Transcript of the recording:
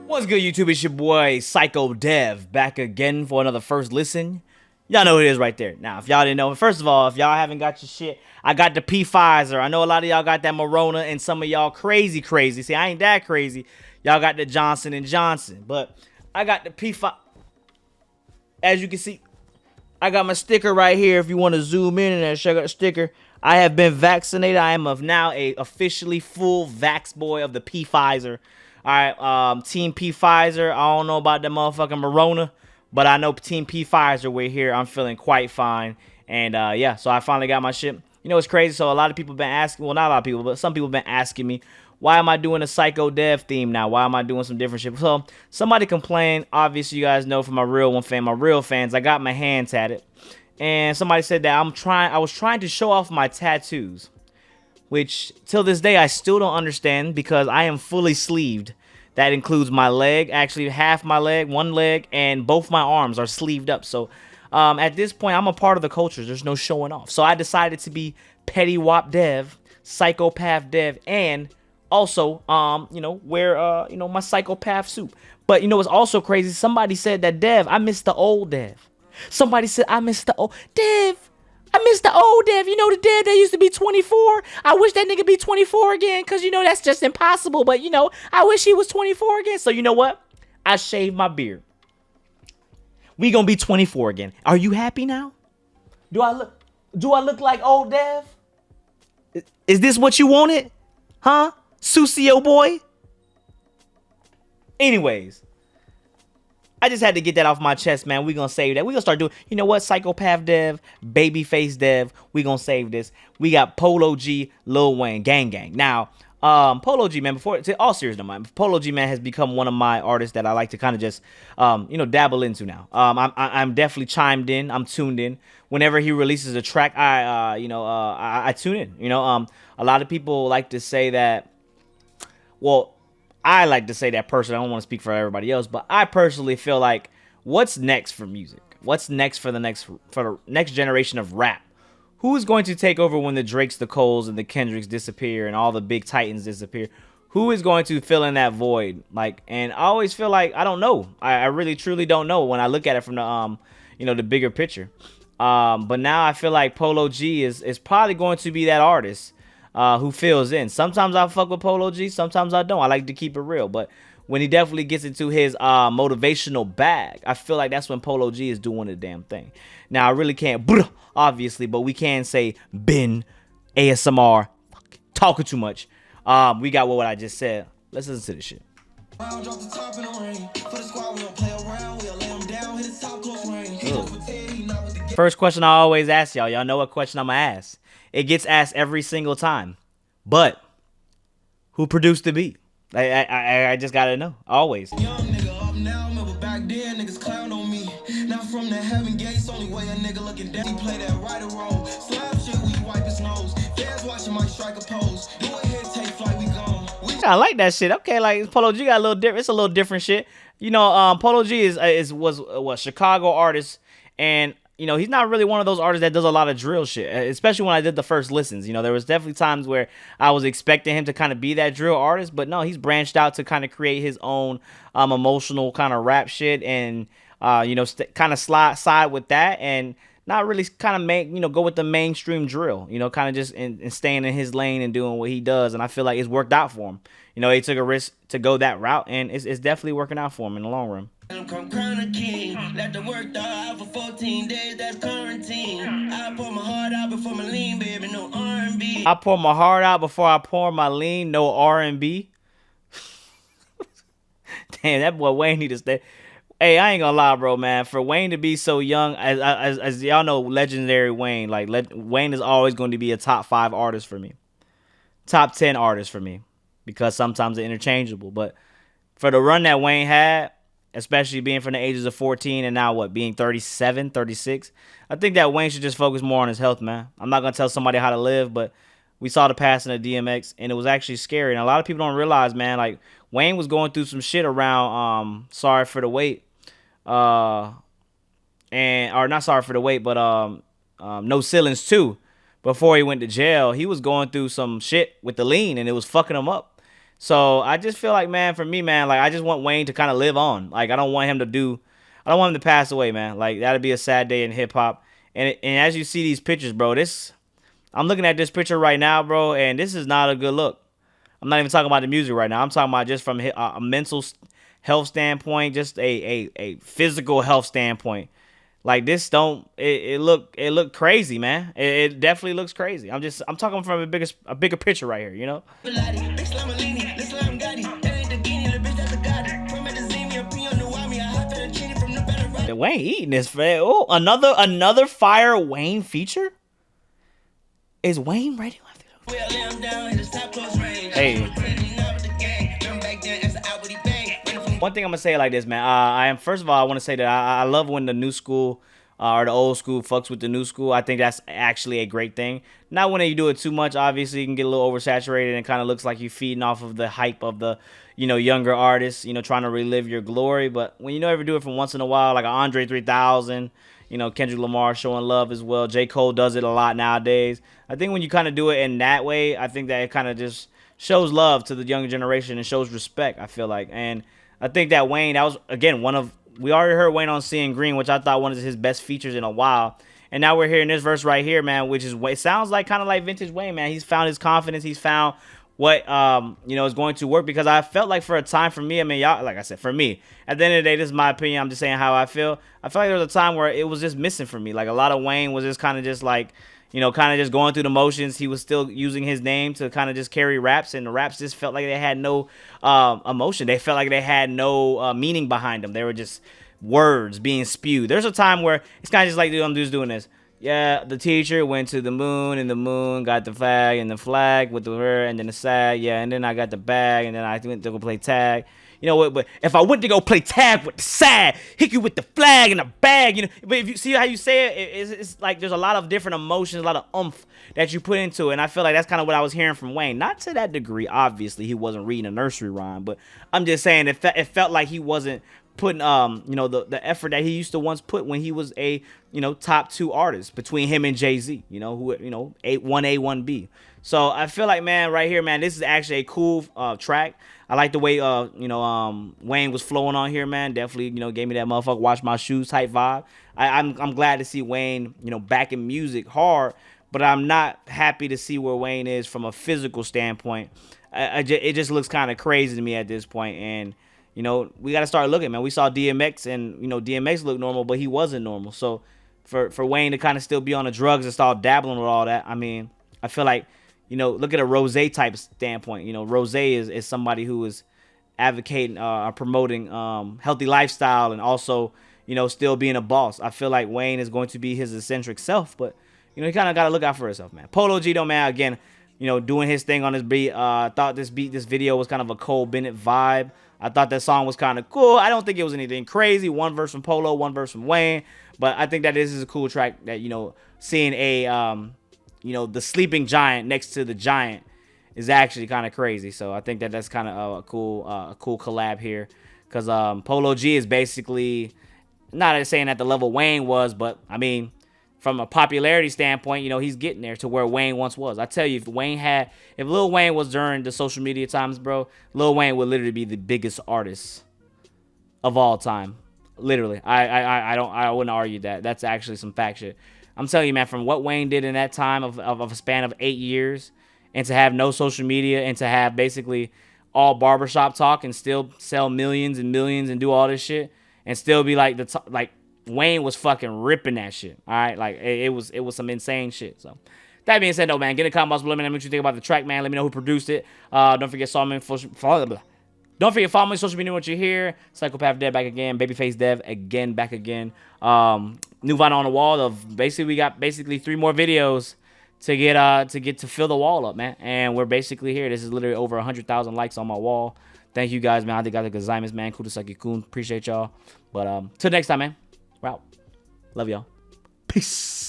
What's good, YouTube? It's your boy Psycho Dev back again for another first listen. Y'all know who it is right there. Now, if y'all didn't know, first of all, if y'all haven't got your shit, I got the P Pfizer. I know a lot of y'all got that Morona, and some of y'all crazy. See, I ain't that crazy. Y'all got the Johnson and Johnson, but I got the P Pfizer. As you can see, I got my sticker right here. If you want to zoom in and check out the sticker, I have been vaccinated. I am now a officially full vax boy of the P Pfizer. All right, Team P Pfizer. I don't know about the motherfucking Morona, but I know Team P Pfizer. We're here. I'm feeling quite fine, and yeah. So I finally got my shit. You know it's crazy. So a lot of people been asking. Well, not a lot of people, but some people been asking me, why am I doing a Psycho Dev theme now? Why am I doing some different shit? So somebody complained. Obviously, you guys know from my real fans, I got my hand tatted, and somebody said that I was trying to show off my tattoos, which till this day I still don't understand because I am fully sleeved. That includes my leg, actually half my leg, one leg, and both my arms are sleeved up. So at this point, I'm a part of the culture. There's no showing off. So I decided to be Petty Wop Dev, Psychopath Dev, and also, wear, my psychopath suit. But, it's also crazy. Somebody said that Dev, I miss the old Dev. Somebody said, I miss the old Dev. I miss the old Dev. You know, the Dev that used to be 24. I wish that nigga be 24 again, because, that's just impossible. But, I wish he was 24 again. So, you know what? I shaved my beard. We gonna be 24 again. Are you happy now? Do I look like old Dev? Is this what you wanted? Huh? Susio boy? Anyways, I just had to get that off my chest, man. We gonna save that. We gonna start doing, you know what? Psychopath Dev, Babyface Dev. We gonna save this. We got Polo G, Lil Wayne, gang. Now, Polo G, man, all seriousness, man, Polo G, man, has become one of my artists that I like to kind of just, dabble into now. I'm definitely chimed in. I'm tuned in. Whenever he releases a track, I tune in. A lot of people like to say that, well, I like to say that personally. I don't want to speak for everybody else, but I personally feel like, what's next for music? What's next for the next generation of rap? Who's going to take over when the Drakes, the Coles, and the Kendricks disappear and all the big titans disappear? Who is going to fill in that void? And I always feel like I don't know. I really truly don't know when I look at it from the bigger picture. But now I feel like Polo G is probably going to be that artist who fills in. Sometimes I fuck with Polo G, sometimes I don't. I like to keep it real, but when he definitely gets into his motivational bag, I feel like that's when Polo G is doing the damn thing. Now I really can't, obviously, but we can say Ben ASMR talking too much. We got what I just said. Let's listen to this shit. First question I always ask y'all. Y'all know what question I'm gonna ask. It gets asked every single time. But who produced the beat? I just gotta know. Always. Young nigga up now, remember back then niggas clown on me. Now from the heaven gates, only way a nigga looking down. He play that right or wrong. Slap shit when he wipe his nose. Fans watching my strike a pose. Go ahead, take flight, we gone. I like that shit. Okay, like Polo G got a little different. It's a little different shit. Polo G was Chicago artist, and he's not really one of those artists that does a lot of drill shit, especially when I did the first listens. There was definitely times where I was expecting him to kind of be that drill artist, but no, he's branched out to kind of create his own emotional kind of rap shit and, kind of side with that and not really kind of go with the mainstream drill, kind of just and staying in his lane and doing what he does. And I feel like it's worked out for him. He took a risk to go that route, and it's definitely working out for him in the long run. Come crown a king. Let the work die for 14 days, that's quarantine. I pour my heart out before my lean, baby, no R&B. I pour my heart out before I pour my lean, no R&B. Damn, that boy Wayne need to stay. Hey, I ain't gonna lie, bro, man. For Wayne to be so young, as y'all know, legendary Wayne, Wayne is always going to be a top 5 artist for me. Top 10 artist for me. Because sometimes they're interchangeable. But for the run that Wayne had, especially being from the ages of 14 and now being 37, 36, I think that Wayne should just focus more on his health, man. I'm not going to tell somebody how to live, but we saw the passing of DMX, and it was actually scary. And a lot of people don't realize, man, Wayne was going through some shit around Sorry for the Wait. Or not Sorry for the Wait, but No Ceilings 2. Before he went to jail, he was going through some shit with the lean, and it was fucking him up. So I just feel like, man, for me, man, like I just want Wayne to kind of live on. Like I don't want him to pass away, man. Like that'd be a sad day in hip hop. And as you see these pictures, bro, I'm looking at this picture right now, bro, and this is not a good look. I'm not even talking about the music right now. I'm talking about just from a mental health standpoint, just a physical health standpoint. Like this don't it look crazy, man. It definitely looks crazy. I'm talking from a bigger picture right here, you know. Wayne eating this, man. Oh, another fire Wayne feature. Is Wayne ready? Hey. One thing I'm gonna say like this, man. I am first of all, I want to say that I love when the new school or the old school fucks with the new school. I think that's actually a great thing. Not when you do it too much. Obviously, you can get a little oversaturated and kind of looks like you're feeding off of the hype of the younger artists. Trying to relive your glory. But when you ever do it from once in a while, like Andre 3000. Kendrick Lamar showing love as well. J. Cole does it a lot nowadays. I think when you kind of do it in that way, I think that it kind of just shows love to the younger generation and shows respect, I feel like. And I think that Wayne, that was, again, we already heard Wayne on Seeing Green, which I thought one of his best features in a while. And now we're hearing this verse right here, man, which is, it sounds like kind of like vintage Wayne, man. He's found his confidence. He's found what is going to work, because I felt like for a time, for me, I mean, y'all, like I said, for me, at the end of the day, this is my opinion, I'm just saying how I feel like there was a time where it was just missing for me. Like a lot of Wayne was just kind of just like, kind of just going through the motions. He was still using his name to kind of just carry raps, and the raps just felt like they had no emotion. They felt like they had no meaning behind them. They were just words being spewed. There's a time where it's kind of just like them dudes doing this. Yeah, the teacher went to the moon, and the moon got the flag, and the flag with the her, and then the sag. Yeah, and then I got the bag, and then I went to go play tag. You know what? But if I went to go play tag with the sag, hit you with the flag and the bag, But if you see how you say it, it's like there's a lot of different emotions, a lot of oomph that you put into it. And I feel like that's kind of what I was hearing from Wayne. Not to that degree, obviously, he wasn't reading a nursery rhyme, but I'm just saying it felt like he wasn't putting the effort that he used to once put when he was a top two artist between him and Jay-Z, who 1A 1B. So I feel like, man, right here, man, this is actually a cool track. I like the way Wayne was flowing on here, man. Definitely gave me that motherfucker watch my shoes type vibe. I'm glad to see Wayne back in music hard, but I'm not happy to see where Wayne is from a physical standpoint. It just looks kind of crazy to me at this point, and we got to start looking, man. We saw DMX, and DMX looked normal, but he wasn't normal. So for Wayne to kind of still be on the drugs and start dabbling with all that, I mean, I feel like look at a Rose type standpoint. Rose is somebody who is advocating, promoting healthy lifestyle, and also still being a boss. I feel like Wayne is going to be his eccentric self, but he kind of got to look out for himself, man. Polo G, though, man, again, doing his thing on this beat. Thought this video was kind of a Cole Bennett vibe. I thought that song was kind of cool. I don't think it was anything crazy. One verse from Polo, one verse from Wayne. But I think that this is a cool track that, seeing a, the sleeping giant next to the giant is actually kind of crazy. So I think that that's kind of a cool collab here. Because Polo G is basically, not saying at the level Wayne was, but, I mean, from a popularity standpoint, he's getting there to where Wayne once was. I tell you, if Lil Wayne was during the social media times, bro, Lil Wayne would literally be the biggest artist of all time. Literally. I wouldn't argue that. That's actually some fact shit. I'm telling you, man, from what Wayne did in that time of a span of 8 years, and to have no social media, and to have basically all barbershop talk and still sell millions and millions and do all this shit, and still be like Wayne was fucking ripping that shit. All right, like it was some insane shit. So that being said, though, man, get in the comments below. Let me know what you think about the track, man. Let me know who produced it. Don't forget follow me on social media once you're here. Psychopath Dev back again. Babyface Dev again, back again. New vinyl on the wall. We got 3 more videos to get to fill the wall up, man. And we're basically here. This is literally over 100,000 likes on my wall. Thank you guys, man. I think I got the Gazaimas, man. Kudasaki-kun. Appreciate y'all. But till next time, man. We're out. Love y'all. Peace.